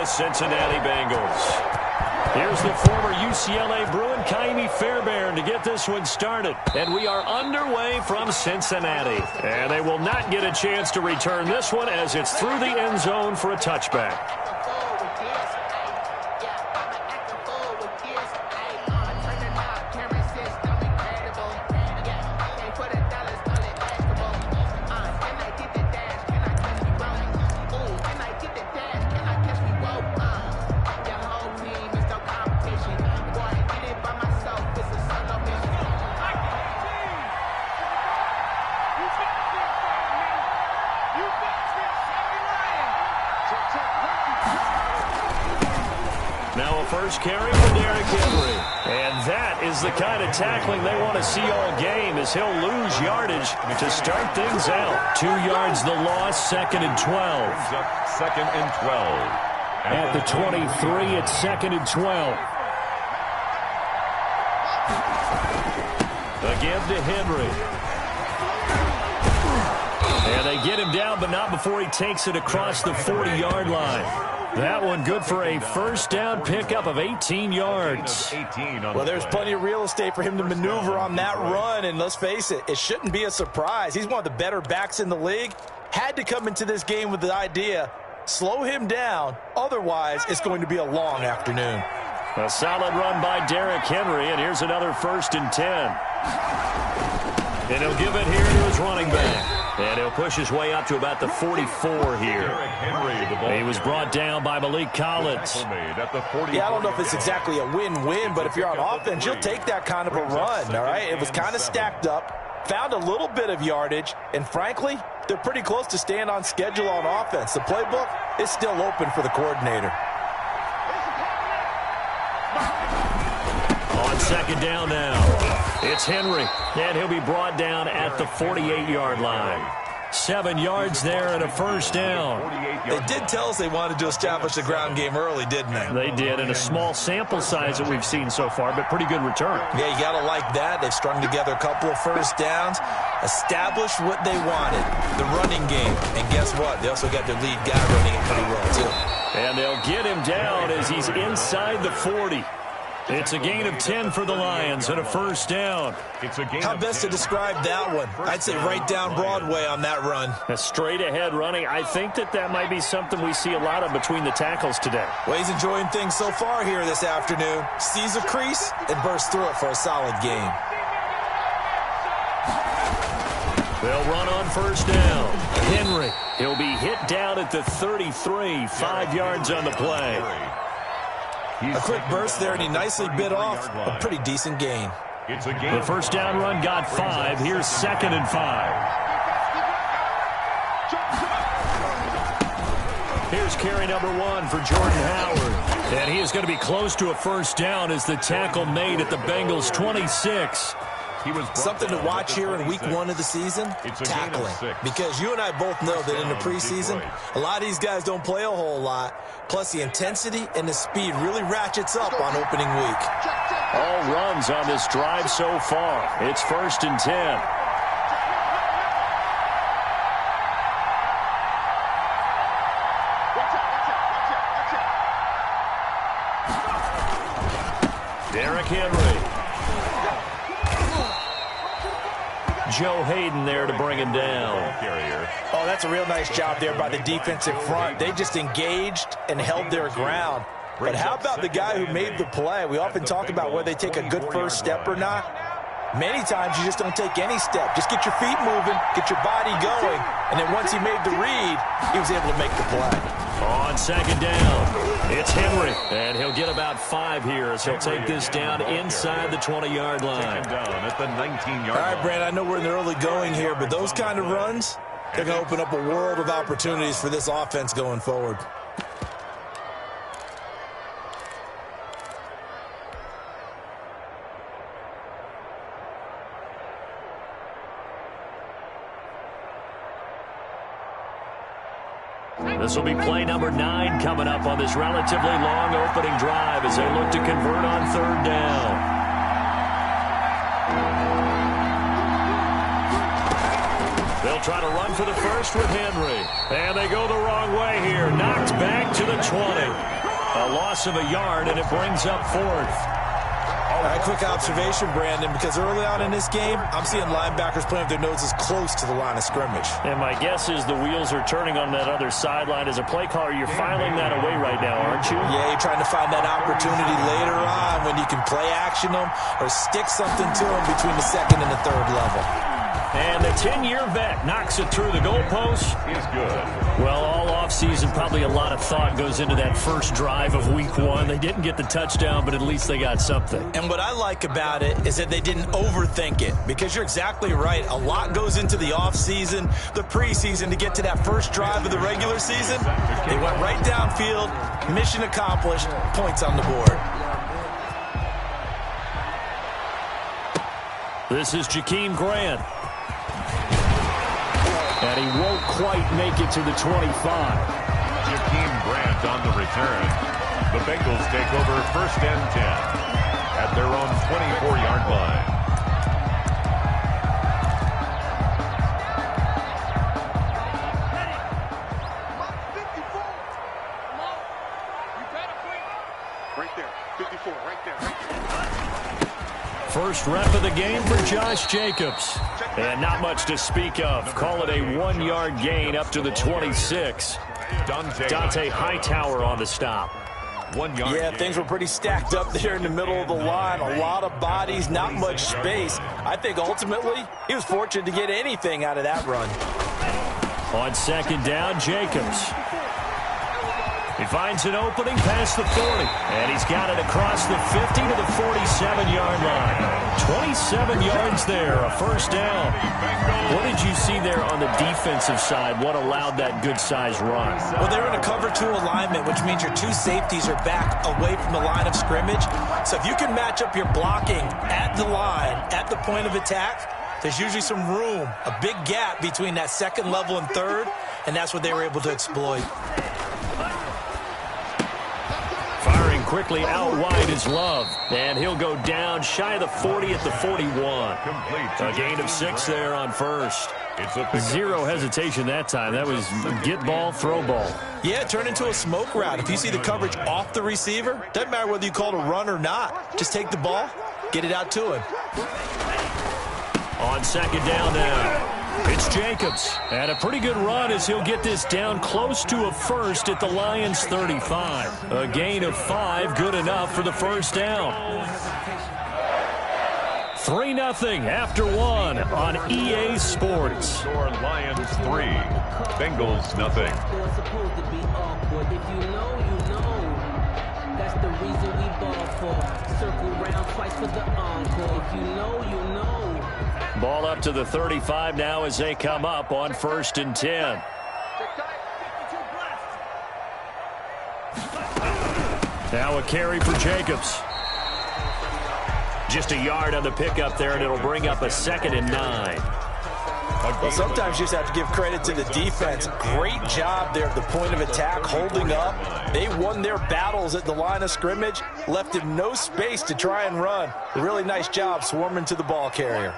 the Cincinnati Bengals. Here's the former UCLA Bruin, Kaimi Fairbairn, to get this one started. And we are underway from Cincinnati. And they will not get a chance to return this one as it's through the end zone for a touchback. Now a first carry for Derrick Henry. And that is the kind of tackling they want to see all game, as he'll lose yardage to start things out. 2 yards the loss, 2nd and 12. Second and 12. At the 23, it's 2nd and 12. Again to Henry. And they get him down, but not before he takes it across the 40-yard line. That one good for a first down pickup of 18 yards. Well, there's plenty of real estate for him to maneuver on that run, and let's face it, it shouldn't be a surprise. He's one of the better backs in the league. Had to come into this game with the idea, slow him down, otherwise it's going to be a long afternoon. A solid run by Derrick Henry, and here's another 1st and 10. And he'll give it here to his running back. And he'll push his way up to about the 44 here. He was brought down by Malik Collins. Yeah, I don't know if it's exactly a win-win, but if you're on offense, you'll take that kind of a run, all right? It was kind of stacked up, found a little bit of yardage, and frankly, they're pretty close to staying on schedule on offense. The playbook is still open for the coordinator. On 2nd down now. It's Henry, and he'll be brought down at the 48-yard line. 7 yards there and a first down. They did tell us they wanted to establish the ground game early, didn't they? They did, and a small sample size that we've seen so far, but pretty good return. Yeah, you got to like that. They've strung together a couple of first downs, established what they wanted, the running game. And guess what? They also got their lead guy running it pretty well, too. And they'll get him down as he's inside the 40. It's a gain of 10 for the Lions and a first down. How best to describe that one? I'd say right down Broadway on that run. A straight ahead running. I think that might be something we see a lot of between the tackles today. Well, he's enjoying things so far here this afternoon. Sees a crease and bursts through it for a solid game. They'll run on first down. Henry, he'll be hit down at the 33, 5 yards on the play. A quick burst there, and he nicely bit off a pretty decent gain. The first down run got 5. Here's 2nd and 5. Here's carry number 1 for Jordan Howard. And he is going to be close to a first down as the tackle made at the Bengals' 26. Something to watch here in week 1 of the season, tackling. Because you and I both know that in the preseason, a lot of these guys don't play a whole lot. Plus, the intensity and the speed really ratchets up on opening week. All runs on this drive so far. It's 1st and 10. Derrick Henry. Joe Hayden there to bring him down. Oh, that's a real nice job there by the defensive front. They just engaged and held their ground. But how about the guy who made the play? We often talk about whether they take a good first step or not. Many times you just don't take any step. Just get your feet moving, get your body going, and then once he made the read, he was able to make the play. On 2nd down, it's Henry, and he'll get about 5 here as he'll take this down inside the 20-yard line. At the 19-yard All right, Brand, I know we're in the early going here, but those kind of runs, they're going to open up a world of opportunities for this offense going forward. This will be play number 9 coming up on this relatively long opening drive as they look to convert on 3rd down. They'll try to run for the first with Henry. And they go the wrong way here. Knocked back to the 20. A loss of a yard, and it brings up fourth. All right, quick observation, Brandon, because early on in this game, I'm seeing linebackers playing with their noses close to the line of scrimmage. And my guess is the wheels are turning on that other sideline. As a play caller, you're filing that away right now, aren't you? Yeah, you're trying to find that opportunity later on when you can play action them or stick something to them between the second and the third level. And the 10-year vet knocks it through the goalpost. He's good. Well, all offseason, probably a lot of thought goes into that first drive of week one. They didn't get the touchdown, but at least they got something. And what I like about it is that they didn't overthink it, because you're exactly right. A lot goes into the offseason, the preseason, to get to that first drive of the regular season. They went right downfield, mission accomplished, points on the board. This is Jakeem Grant. And he won't quite make it to the 25. Jakeem Grant on the return. The Bengals take over first and 10 at their own 24-yard line. Right there, 54, right there. First rep of the game for Josh Jacobs. And not much to speak of. Call it a 1-yard gain up to the 26. Dante Hightower on the stop. 1 yard. Yeah, things were pretty stacked up there in the middle of the line. A lot of bodies, not much space. I think ultimately he was fortunate to get anything out of that run. On second down, Jacobs. He finds an opening past the 40. And he's got it across the 50 to the 47-yard line. 27 yards there, a first down. What did you see there on the defensive side? What allowed that good-sized run? Well, they're in a cover 2 alignment, which means your 2 safeties are back away from the line of scrimmage. So if you can match up your blocking at the line, at the point of attack, there's usually some room, a big gap between that second level and third, and that's what they were able to exploit. Firing quickly out wide is Love. And he'll go down shy of the 40 at the 41. A gain of 6 there on first. Zero hesitation that time. That was get ball, throw ball. Yeah, turn into a smoke route. If you see the coverage off the receiver, doesn't matter whether you call it a run or not. Just take the ball, get it out to him. On second down now, it's Jacobs. And a pretty good run as he'll get this down close to a first at the Lions' 35. A gain of 5, good enough for the first down. 3-0 after 1 on EA Sports. Score Lions 3, Bengals nothing. If you know, you know. That's the reason we ball for. Circle round twice for the encore. If you know, you know. Ball up to the 35 now as they come up on first and 10. Now a carry for Jacobs. Just a yard on the pickup there, and it'll bring up a 2nd and 9. Well, sometimes you just have to give credit to the defense. Great job there at the point of attack, holding up. They won their battles at the line of scrimmage, left him no space to try and run. A really nice job swarming to the ball carrier.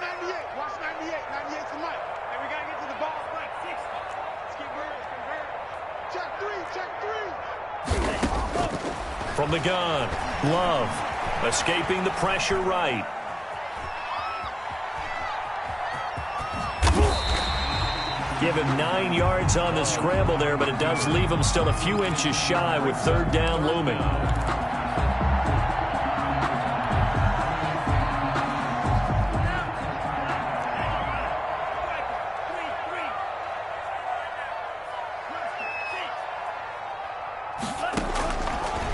From the gun, Love escaping the pressure right. Give him 9 yards on the scramble there, but it does leave him still a few inches shy with third down looming.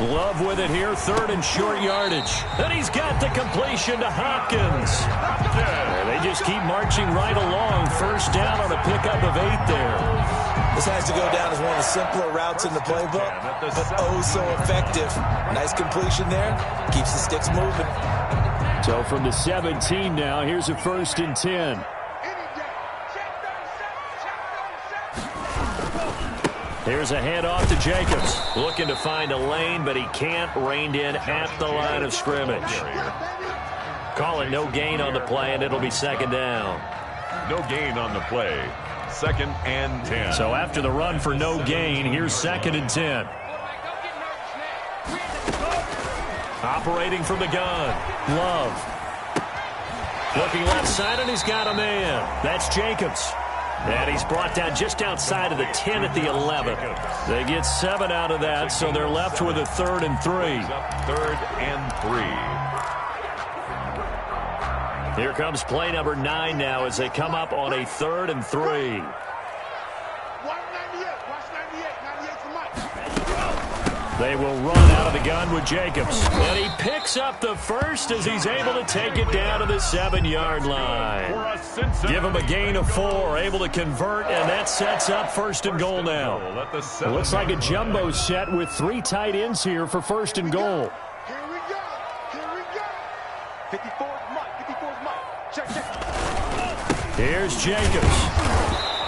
Love with it here, 3rd and short yardage. And he's got the completion to Hopkins. They just keep marching right along. First down on a pickup of 8 there. This has to go down as one of the simpler routes in the playbook, but oh so effective. Nice completion there. Keeps the sticks moving. So from the 17 now, here's a 1st and 10. Here's a handoff to Jacobs. Looking to find a lane, but he can't. Reined in at the line of scrimmage. Call it no gain on the play, and it'll be 2nd down. No gain on the play. 2nd and 10. So after the run for no gain, here's 2nd and 10. Operating from the gun. Love. Looking left side, and he's got a man. That's Jacobs. And he's brought down just outside of the 10 at the 11. They get 7 out of that, so they're left with a 3rd and 3. 3rd and 3. Here comes play number 9 now as they come up on a 3rd and 3. They will run out of the gun with Jacobs. And he picks up the first as he's able to take it down to the 7-yard line. Give him a gain of 4, able to convert, and that sets up 1st and goal now. It looks like a jumbo set with 3 tight ends here for 1st and goal. Here we go. Here we go. 54 is Mike. 54 is Mike. Check. Here's Jacobs.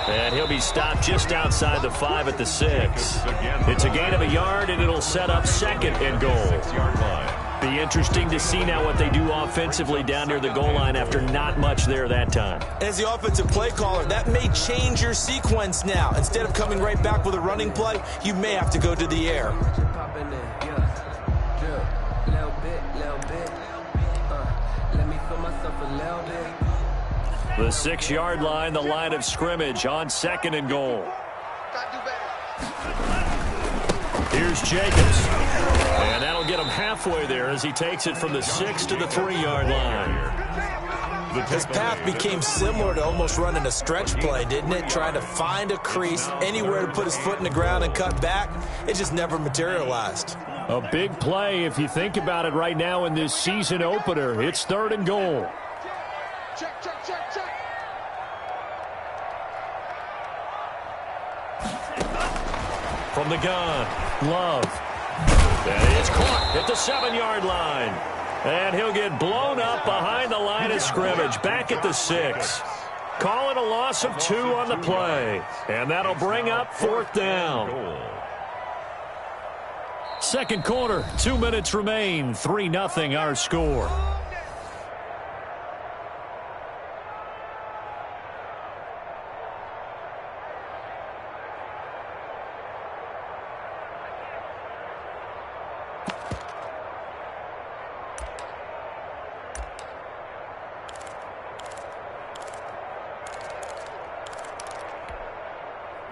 And he'll be stopped just outside the 5 at the 6. It's a gain of a yard, and it'll set up 2nd and goal. 6-yard line. Be interesting to see now what they do offensively down near the goal line after not much there that time. As the offensive play caller, that may change your sequence now. Instead of coming right back with a running play, you may have to go to the air. The 6-yard line, the line of scrimmage on 2nd and goal. Here's Jacobs. And that'll get him halfway there as he takes it from the 6 to the 3-yard line. His path became similar to almost running a stretch play, didn't it? Trying to find a crease, anywhere to put his foot in the ground and cut back. It just never materialized. A big play if you think about it right now in this season opener. It's 3rd and goal. Check. From the gun, Love. That is caught at the 7-yard line. And he'll get blown up behind the line of scrimmage, back at the 6. Call it a loss of 2 on the play. And that'll bring up 4th down. 2nd quarter, 2 minutes remain. 3-0 our score.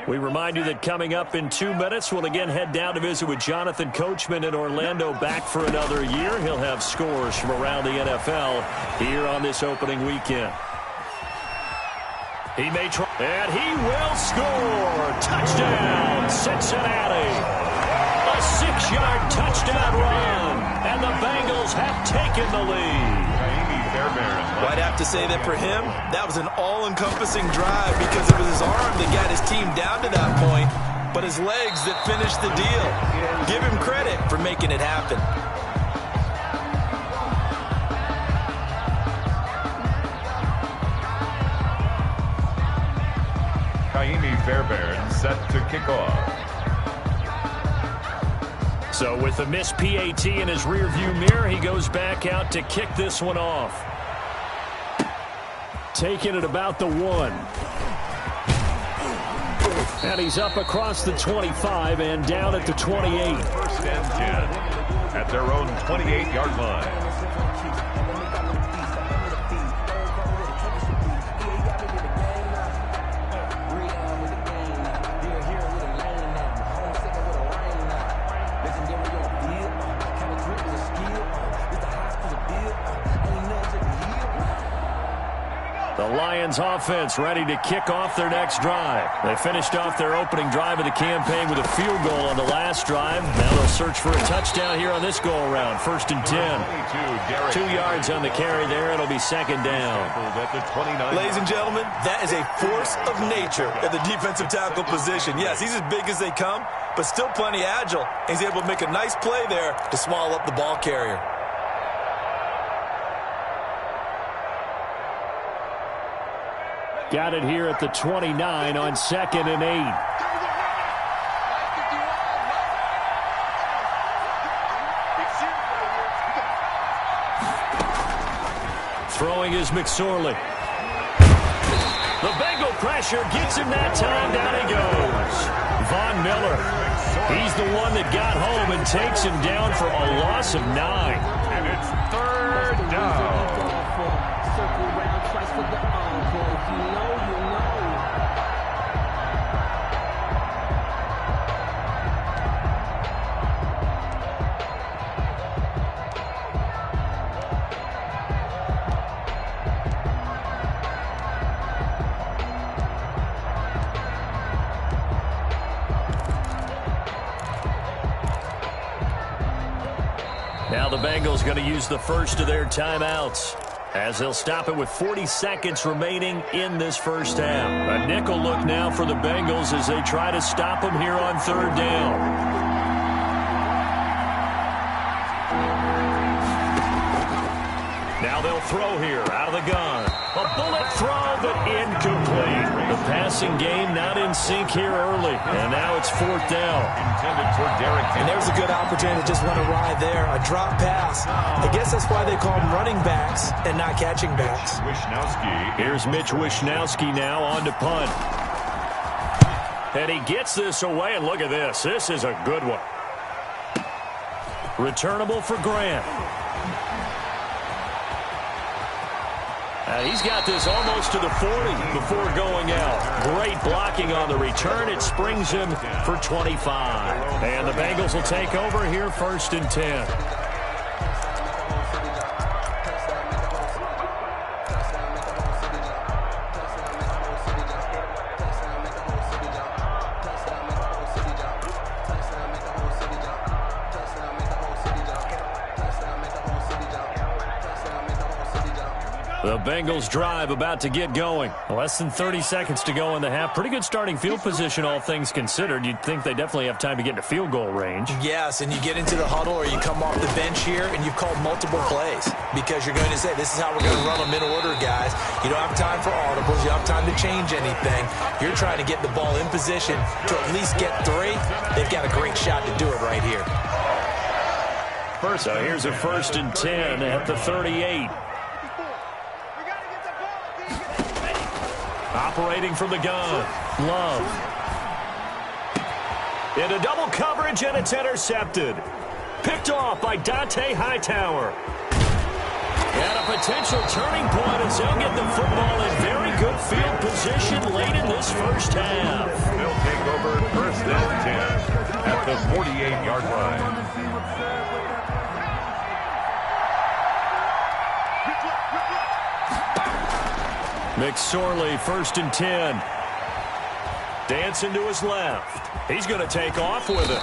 We remind you that coming up in 2 minutes, we'll again head down to visit with Jonathan Coachman in Orlando, back for another year. He'll have scores from around the NFL here on this opening weekend. He may try, and he will score. Touchdown, Cincinnati. A 6-yard touchdown run, and the Bengals have taken the lead. I'd have to say that for him, that was an all-encompassing drive because it was his arm that got his team down to that point, but his legs that finished the deal. Give him credit for making it happen. Fairbairn set to kick off. So with the missed PAT in his rearview mirror, he goes back out to kick this one off. Taking it about the 1. And he's up across the 25 and down at the 28. 1st and 10 at their own 28-yard line. Lions offense ready to kick off their next drive. They finished off their opening drive of the campaign with a field goal on the last drive. Now they'll search for a touchdown here on this go-around. 1st and 10. 2 yards on the carry there. It'll be 2nd down. Ladies and gentlemen, that is a force of nature at the defensive tackle position. Yes, he's as big as they come, but still plenty agile. He's able to make a nice play there to swallow up the ball carrier. Got it here at the 29 on 2nd and 8. Throwing is McSorley. The Bengal pressure gets him that time. Down he goes. Von Miller. He's the one that got home and takes him down for a loss of 9. And it's third down. Circle round twice for the encore. If you know, you know. Now the Bengals going to use the first of their timeouts, as they'll stop it with 40 seconds remaining in this first half. A nickel look now for the Bengals as they try to stop them here on third down. Now they'll throw here out of the gun. A bullet throw, but incomplete. The passing game not in sync here early, and now it's fourth down. Intended for Derrick Henry. And there's a good opportunity to just run a ride there, a drop pass. I guess that's why they call them running backs and not catching backs. Wishnowsky. Here's Mitch Wishnowsky now on to punt. And he gets this away, and look at this. This is a good one. Returnable for Grant. He's got this almost to the 40 before going out. Great blocking on the return. It springs him for 25. And the Bengals will take over here first and 10. The Bengals drive about to get going. Less than 30 seconds to go in the half. Pretty good starting field position, all things considered. You'd think they definitely have time to get into field goal range. Yes, and you get into the huddle or you come off the bench here and you've called multiple plays because you're going to say, this is how we're going to run them in order, guys. You don't have time for audibles. You don't have time to change anything. You're trying to get the ball in position to at least get 3. They've got a great shot to do it right here. So here's a first and 10 at the 38. Operating from the gun, Love. Into double coverage, and it's intercepted. Picked off by Dante Hightower. And a potential turning point as they'll get the football in very good field position late in this first half. They'll take over first and 10 at the 48-yard line. McSorley, first and 10. Dancing to his left. He's going to take off with it.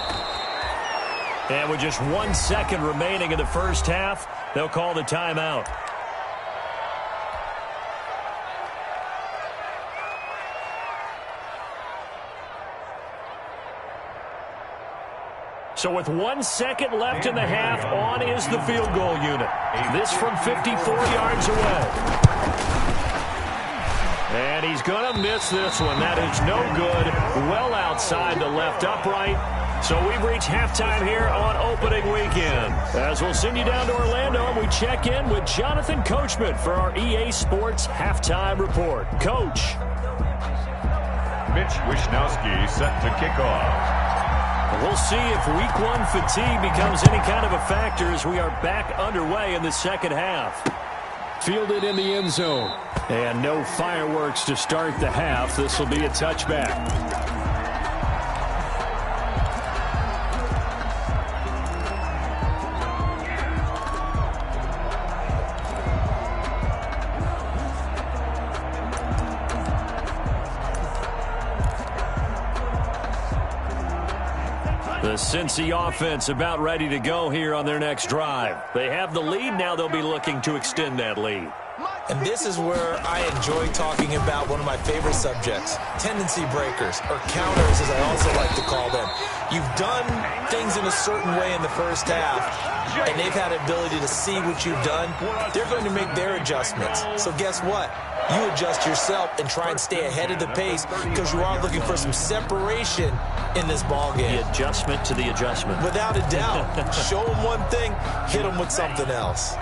And with just 1 second remaining in the first half, they'll call the timeout. So with 1 second left in the half, on is the field goal unit. This from 54 yards away. And he's going to miss this one. That is no good. Well outside the left upright. So we've reached halftime here on opening weekend. As we'll send you down to Orlando, and we check in with Jonathan Coachman for our EA Sports Halftime Report. Coach. Mitch Wishnowsky set to kick off. We'll see if week 1 fatigue becomes any kind of a factor as we are back underway in the second half. Fielded in the end zone. And no fireworks to start the half. This will be a touchback. The Cincy offense about ready to go here on their next drive. They have the lead. Now they'll be looking to extend that lead. And this is where I enjoy talking about one of my favorite subjects, tendency breakers, or counters as I also like to call them. You've done things in a certain way in the first half, and they've had the ability to see what you've done. They're going to make their adjustments. So guess what? You adjust yourself and try and stay ahead of the pace because you are looking for some separation in this ball game. The adjustment to the adjustment. Without a doubt. Show them one thing, hit them with something else.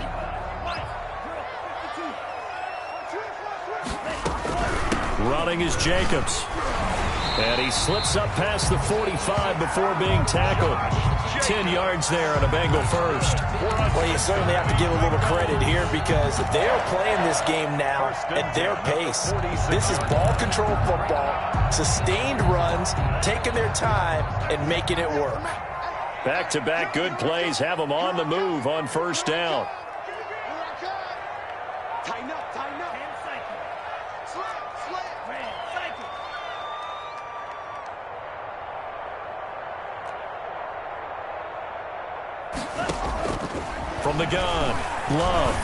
Running is Jacobs. And he slips up past the 45 before being tackled. 10 yards there on a Bengal first. Well, you certainly have to give a little credit here because they're playing this game now at their pace. This is ball control football, sustained runs, taking their time, and making it work. Back-to-back good plays have them on the move on first down. Tighten up, tighten up. From the gun, Love.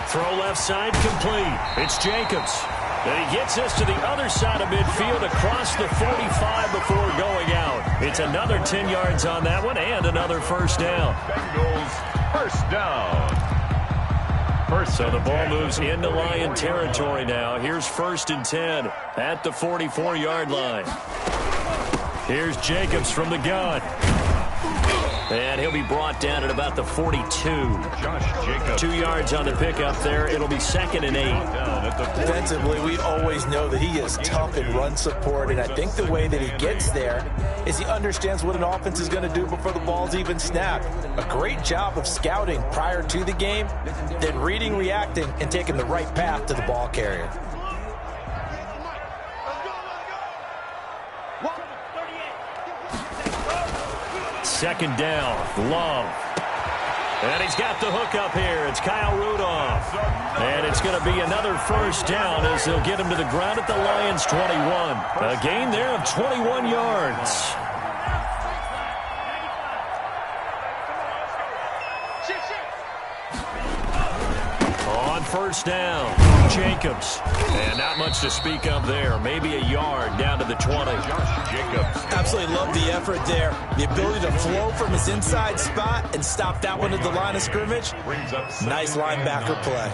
Throw left side complete. It's Jacobs. And he gets this to the other side of midfield across the 45 before going out. It's another 10 yards on that one and another first down. Bengals first down. So the ball moves into Lion territory now. Here's 1st and 10 at the 44-yard line. Here's Jacobs from the gun. And he'll be brought down at about the 42. Josh Jacobs. 2 yards on the pickup there. It'll be 2nd and 8. Defensively, we always know that he is tough in run support, and I think the way that he gets there is he understands what an offense is going to do before the ball's even snapped. A great job of scouting prior to the game, then reading, reacting, and taking the right path to the ball carrier. Second down, Love. And he's got the hook up here. It's Kyle Rudolph. And it's going to be another first down as they'll get him to the ground at the Lions' 21. A gain there of 21 yards. On first down, Jacobs. And not much to speak of there. Maybe a yard down to the 20. Josh Jacobs. Absolutely love the effort there. The ability to flow from his inside spot and stop that one at the line of scrimmage. Nice linebacker play.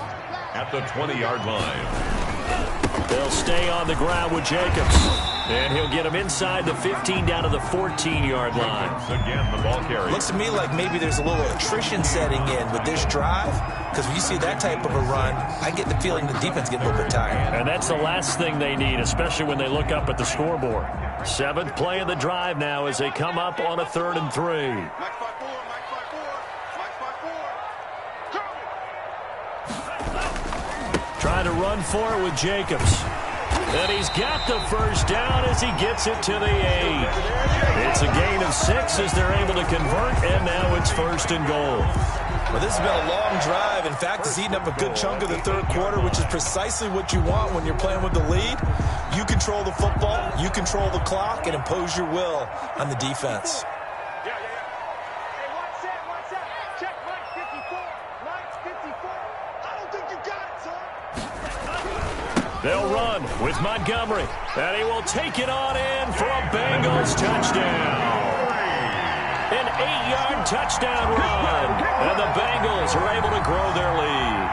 At the 20-yard line. They'll stay on the ground with Jacobs. And he'll get him inside the 15 down to the 14-yard line. Again, the ball carrier. Looks to me like maybe there's a little attrition setting in with this drive, because when you see that type of a run, I get the feeling the defense gets a little bit tired. And that's the last thing they need, especially when they look up at the scoreboard. 7th play of the drive now as they come up on a 3rd and 3. Trying to run for it with Jacobs. And he's got the first down as he gets it to the 8. It's a gain of 6 as they're able to convert, and now it's 1st and goal. Well, this has been a long drive. In fact, it's eaten up a good chunk of the 3rd quarter, which is precisely what you want when you're playing with the lead. You control the football, you control the clock, and impose your will on the defense. Hey, what's that? Check Mike 54. Mike 54. I don't think you got it, son. They'll run with Montgomery, and he will take it on in for a Bengals touchdown. An 8-yard touchdown run, and the Bengals are able to grow their lead.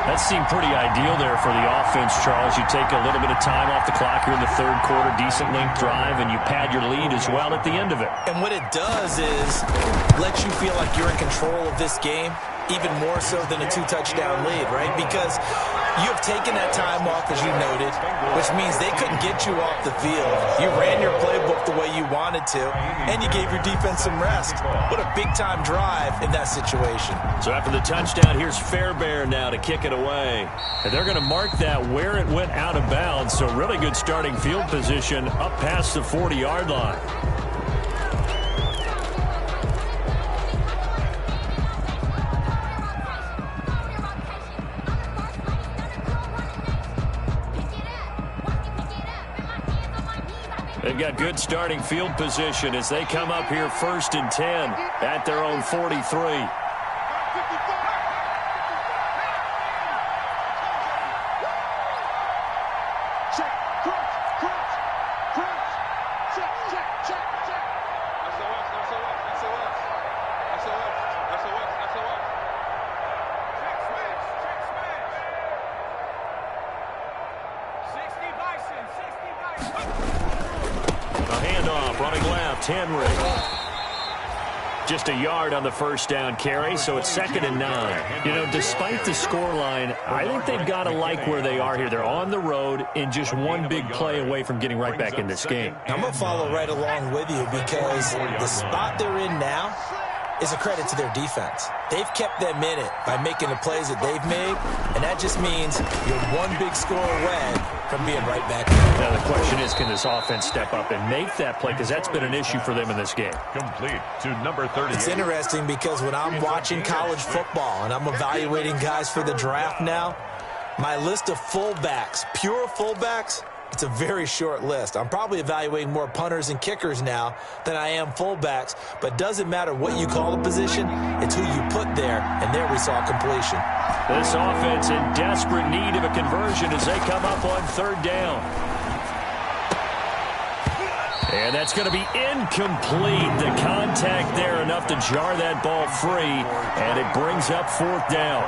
That seemed pretty ideal there for the offense, Charles. You take a little bit of time off the clock here in the 3rd quarter, decent length drive, and you pad your lead as well at the end of it. And what it does is let you feel like you're in control of this game, even more so than a 2-touchdown lead, right? Because you have taken that time off, as you noted, which means they couldn't get you off the field. You ran your playbook the way you wanted to, and you gave your defense some rest. What a big-time drive in that situation. So after the touchdown, here's Fairbairn now to kick it away. And they're going to mark that where it went out of bounds, so really good starting field position up past the 40-yard line. They've got good starting field position as they come up here 1st and 10 at their own 43. just a yard on the first down carry, so it's 2nd and 9. You know, despite the scoreline, I think they've got to like where they are here. They're on the road and just one big play away from getting right back in this game. I'm going to follow right along with you because the spot they're in now is a credit to their defense. They've kept them in it by making the plays that they've made, and that just means you're one big score away from being right back there. Now the question is, can this offense step up and make that play? Because that's been an issue for them in this game. Complete to number 38. It's interesting because when I'm watching college football and I'm evaluating guys for the draft now, my list of fullbacks, pure fullbacks, it's a very short list. I'm probably evaluating more punters and kickers now than I am fullbacks, but doesn't matter what you call the position, it's who you put there, and there we saw completion. This offense in desperate need of a conversion as they come up on 3rd down. And that's going to be incomplete. The contact there enough to jar that ball free, and it brings up 4th down.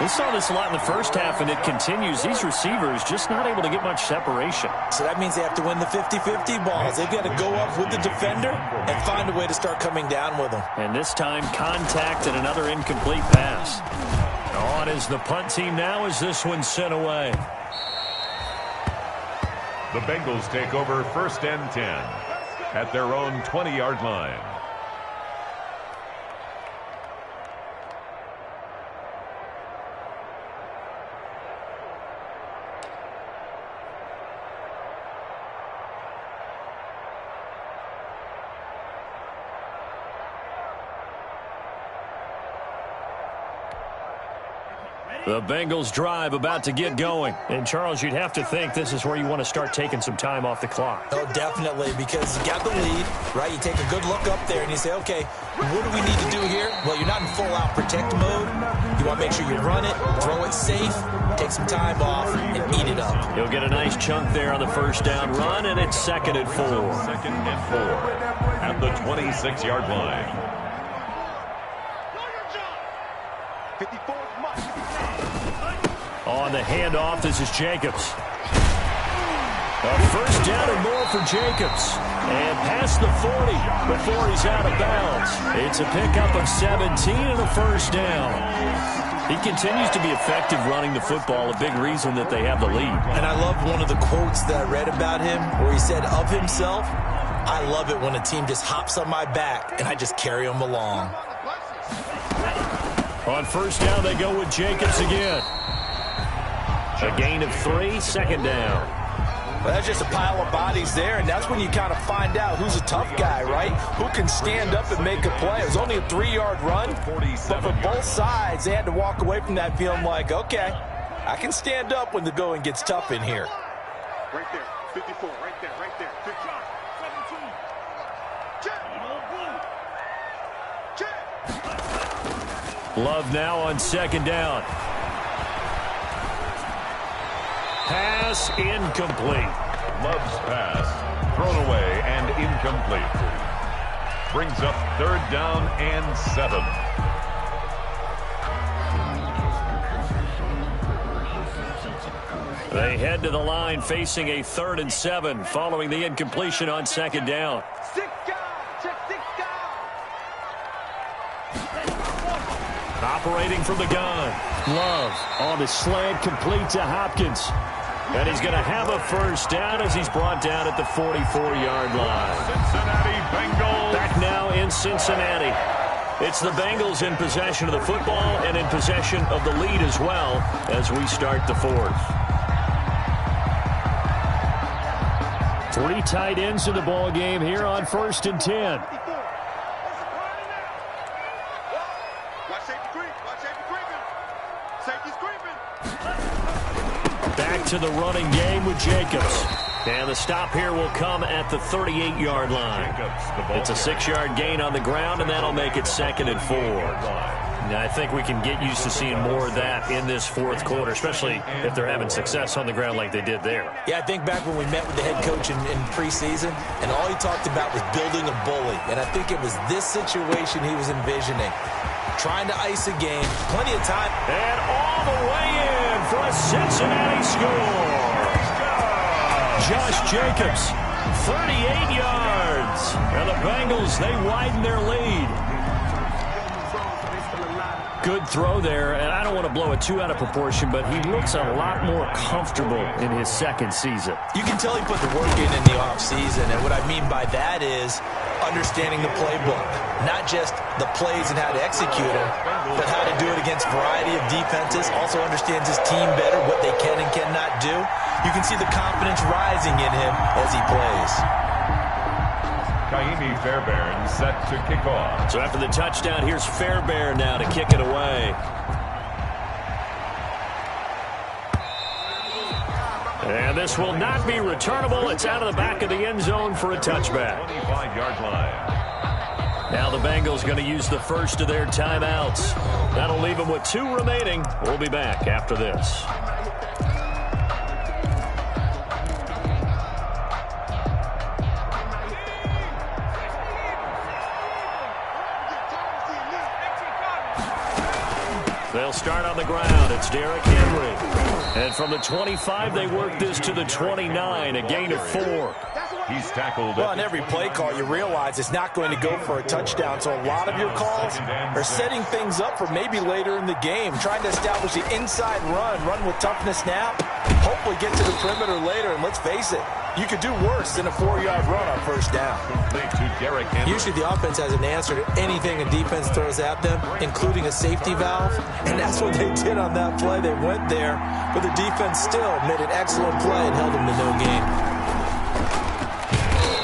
We saw this a lot in the first half, and it continues. These receivers just not able to get much separation. So that means they have to win the 50-50 balls. They've got to go up with the defender and find a way to start coming down with them. And this time, contact and another incomplete pass. On is the punt team now as this one's sent away. The Bengals take over 1st and 10 at their own 20-yard line. The Bengals drive about to get going. And, Charles, you'd have to think this is where you want to start taking some time off the clock. Oh, definitely, because you got the lead, right? You take a good look up there and you say, okay, what do we need to do here? Well, you're not in full-out protect mode. You want to make sure you run it, throw it safe, take some time off, and eat it up. He'll get a nice chunk there on the 1st down run, and it's 2nd and 4. 2nd and 4 at the 26-yard line. 54 much. On the handoff, this is Jacobs. A 1st down and more for Jacobs. And past the 40 before he's out of bounds. It's a pickup of 17 and a 1st down. He continues to be effective running the football, a big reason that they have the lead. And I love one of the quotes that I read about him where he said of himself, I love it when a team just hops on my back and I just carry them along. On 1st down, they go with Jacobs again. A gain of 3, 2nd down. Well, that's just a pile of bodies there, and that's when you kind of find out who's a tough guy, right? Who can stand up and make a play. It was only a 3-yard run, but for both sides, they had to walk away from that feeling like, okay, I can stand up when the going gets tough in here. Right there, 54, right there, right there. 15, 17. Check. Check. Love now on 2nd down. Pass incomplete. Love's pass thrown away and incomplete. Brings up 3rd down and 7. They head to the line facing a 3rd and 7 following the incompletion on 2nd down. 6 guys, check 6 guys. Operating from the gun. Love on the slant, complete to Hopkins. And he's going to have a 1st down as he's brought down at the 44-yard line. Cincinnati Bengals. Back now in Cincinnati. It's the Bengals in possession of the football and in possession of the lead as well as we start the 4th. 3 tight ends in the ball game here on 1st and 10. Back to the running game with Jacobs. And the stop here will come at the 38-yard line. It's a 6-yard gain on the ground, and that'll make it 2nd and 4. Now, I think we can get used to seeing more of that in this 4th quarter, especially if they're having success on the ground like they did there. Yeah, I think back when we met with the head coach in preseason, and all he talked about was building a bully. And I think it was this situation he was envisioning. Trying to ice a game, plenty of time. And all the way in for a Cincinnati score. Josh Jacobs, 38 yards. And the Bengals, they widen their lead. Good throw there, and I don't want to blow it too out of proportion, but he looks a lot more comfortable in his second season. You can tell he put the work in the offseason, and what I mean by that is understanding the playbook. Not just the plays and how to execute them, but how to do it against a variety of defenses. Also understands his team better, what they can and cannot do. You can see the confidence rising in him as he plays. Kaimi Fairbairn set to kick off. So after the touchdown, here's Fairbairn now to kick it away. And this will not be returnable. It's out of the back of the end zone for a touchback. 25-yard line. Now the Bengals going to use the first of their timeouts. That'll leave them with 2 remaining. We'll be back after this. They'll start on the ground. It's Derrick Henry. And from the 25, they work this to the 29, a gain of 4. He's tackled. Well, on every play call, you realize it's not going to go for a touchdown. So a lot of your calls are setting things up for maybe later in the game, trying to establish the inside run with toughness now, hopefully get to the perimeter later. And let's face it, you could do worse than a 4-yard run on first down. Usually the offense has an answer to anything a defense throws at them, including a safety valve. And that's what they did on that play. They went there, but the defense still made an excellent play and held them to no gain.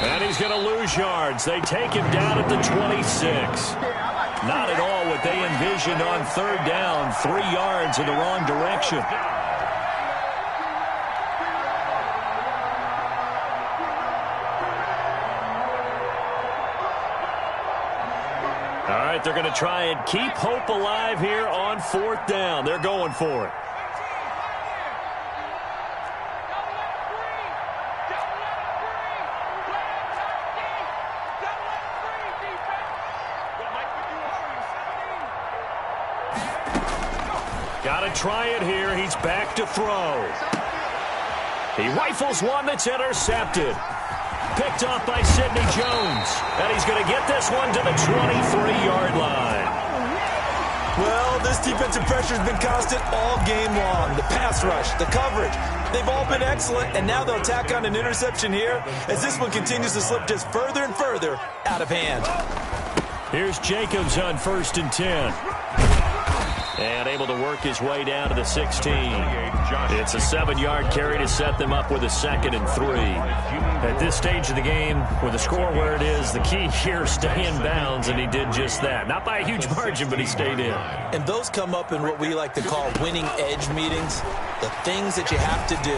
And he's going to lose yards. They take him down at the 26. Not at all what they envisioned on third down. 3 yards in the wrong direction. All right, they're going to try and keep hope alive here on fourth down. They're going for it. Got to try it here. He's back to throw. He rifles one that's intercepted. Picked off by Sidney Jones. And he's going to get this one to the 23-yard line. Well, this defensive pressure has been constant all game long. The pass rush, the coverage, they've all been excellent. And now they'll tack on an interception here as this one continues to slip just further and further out of hand. Here's Jacobs on 1st and 10. And able to work his way down to the 16. It's a 7-yard carry to set them up with a 2nd and 3. At this stage of the game, with the score where it is, the key here, stay in bounds, and he did just that. Not by a huge margin, but he stayed in. And those come up in what we like to call winning edge meetings. The things that you have to do.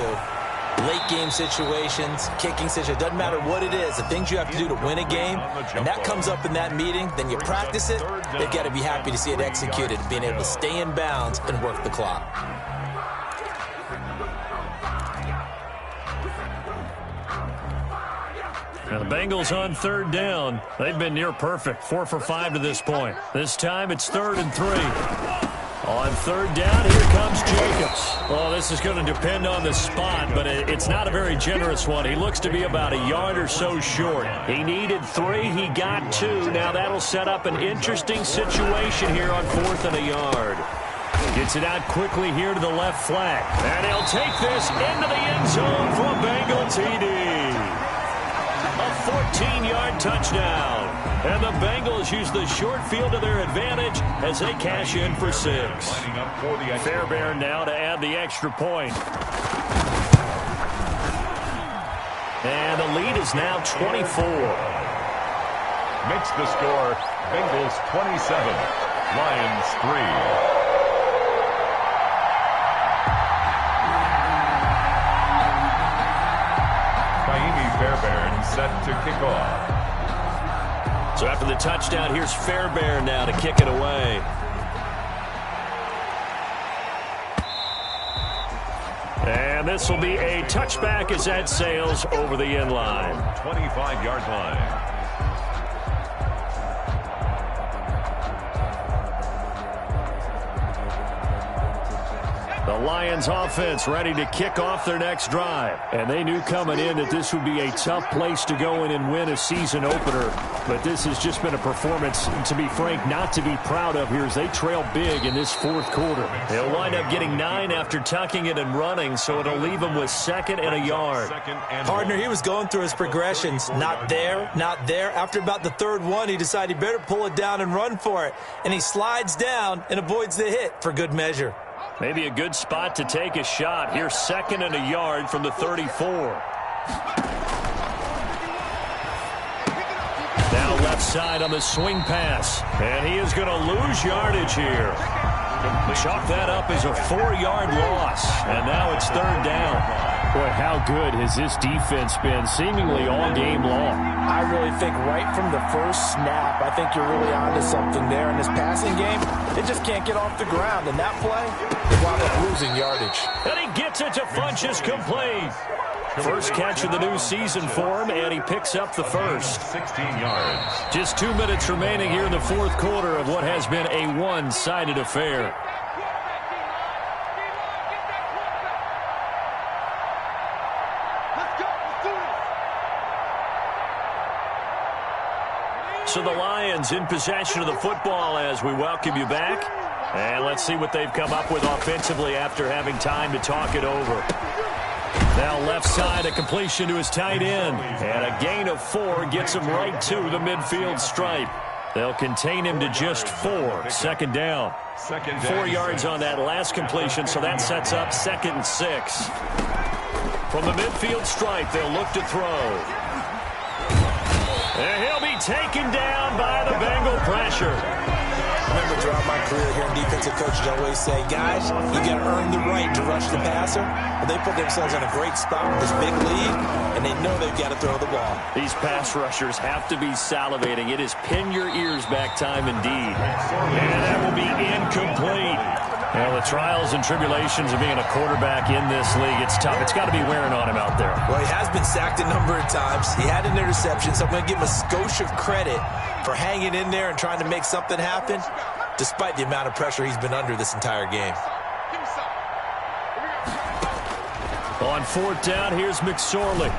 Late game situations, kicking situations, doesn't matter what it is, the things you have to do to win a game, and that comes up in that meeting, then you practice it, they've got to be happy to see it executed, being able to stay in bounds and work the clock. Now the Bengals on third down. They've been near perfect, 4 for 5 to this point. This time it's 3rd and 3. On third down, here comes Jacobs. Well, this is going to depend on the spot, but it's not a very generous one. He looks to be about a yard or so short. He needed 3. He got 2. Now that'll set up an interesting situation here on 4th and a yard. Gets it out quickly here to the left flank. And he'll take this into the end zone for a Bengal TD. A 14-yard touchdown. And the Bengals use the short field to their advantage as they cash in for 6. Fairbairn now to add the extra point. And the lead is now 24. Makes the score Bengals 27, Lions 3. Fairbairn set to kick off. So after the touchdown, here's Fairbairn now to kick it away. And this will be a touchback as that sails over the end line. 25-yard line. The Lions offense ready to kick off their next drive. And they knew coming in that this would be a tough place to go in and win a season opener. But this has just been a performance, to be frank, not to be proud of here as they trail big in this fourth quarter. They'll wind up getting 9 after tucking it and running, so it'll leave them with 2nd and a yard. Partner, he was going through his progressions. Not there, not there. After about the 3rd one, he decided he better pull it down and run for it. And he slides down and avoids the hit for good measure. Maybe a good spot to take a shot. Here's 2nd and a yard from the 34. Now left side on the swing pass. And he is going to lose yardage here. Chalk that up as a 4-yard loss. And now it's 3rd down. Boy, how good has this defense been seemingly all game long? I really think right from the first snap, I think you're really onto something there. In this passing game, they just can't get off the ground. And that play, they wound up losing yardage. And he gets it to Funchess complete. First catch of the new season for him, and he picks up the first. 16 yards. Just 2 minutes remaining here in the fourth quarter of what has been a one-sided affair. So the Lions in possession of the football as we welcome you back. And let's see what they've come up with offensively after having time to talk it over. Now left side, a completion to his tight end. And a gain of 4 gets him right to the midfield stripe. They'll contain him to just 4. 2nd down. 4 yards on that last completion, so that sets up 2nd and 6. From the midfield stripe, they'll look to throw. And he'll be taken down by the Bengal pressure. I remember throughout my career here in defensive coaches, I always say, guys, you got to earn the right to rush the passer. Well, they put themselves in a great spot with this big lead, and they know they've got to throw the ball. These pass rushers have to be salivating. It is pin your ears back time indeed. And that will be incomplete. Well, the trials and tribulations of being a quarterback in this league, it's tough. It's got to be wearing on him out there. Well, he has been sacked a number of times. He had an interception, so I'm going to give him a skosh of credit for hanging in there and trying to make something happen, despite the amount of pressure he's been under this entire game. On 4th down, here's McSorley.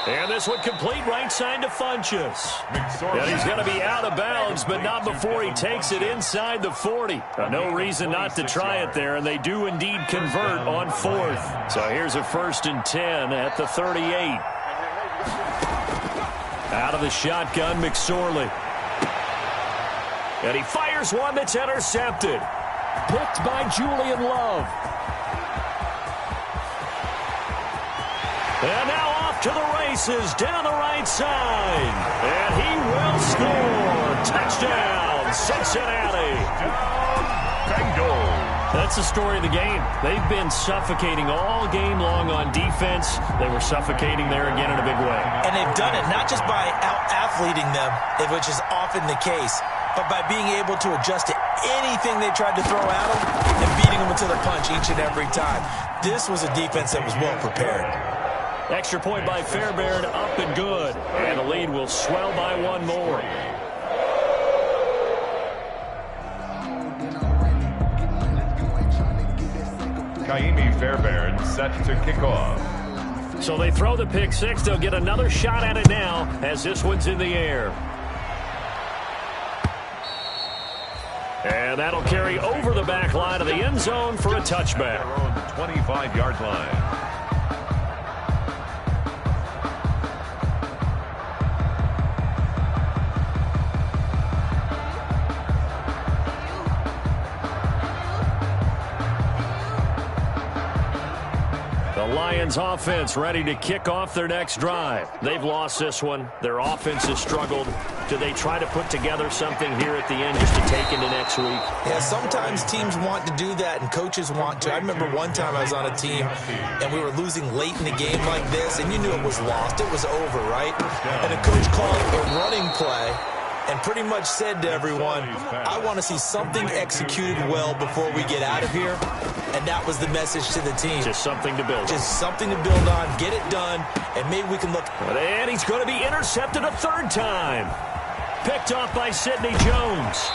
And this one complete right side to Funchess. And he's going to be out of bounds, but not before he takes it inside the 40. No reason not to try it there, and they do indeed convert on 4th. So here's a 1st and 10 at the 38. Out of the shotgun, McSorley. And he fires one that's intercepted. Picked by Julian Love. And now off to the races down the right side. And he will score. Touchdown, Cincinnati. Bengals. That's the story of the game. They've been suffocating all game long on defense. They were suffocating there again in a big way. And they've done it not just by out-athleting them, which is often the case, but by being able to adjust to anything they tried to throw at them and beating them until the punch each and every time. This was a defense that was well prepared. Extra point by Fairbairn, up and good. And the lead will swell by 1 more. Kaimi Fairbairn set to kick off. So they throw the pick 6. They'll get another shot at it now as this one's in the air. And that'll carry over the back line of the end zone for a touchback. 25-yard line. Lions offense ready to kick off their next drive. They've lost this one. Their offense has struggled. Do they try to put together something here at the end just to take into next week? Yeah, sometimes teams want to do that and coaches want to. I remember one time I was on a team and we were losing late in the game like this, and you knew it was lost. It was over, right? And the coach called a running play and pretty much said to everyone, I want to see something executed well before we get out of here. And that was the message to the team. Just something to build on. Just something to build on, get it done, and maybe we can look. And he's going to be intercepted a 3rd time. Picked off by Sidney Jones.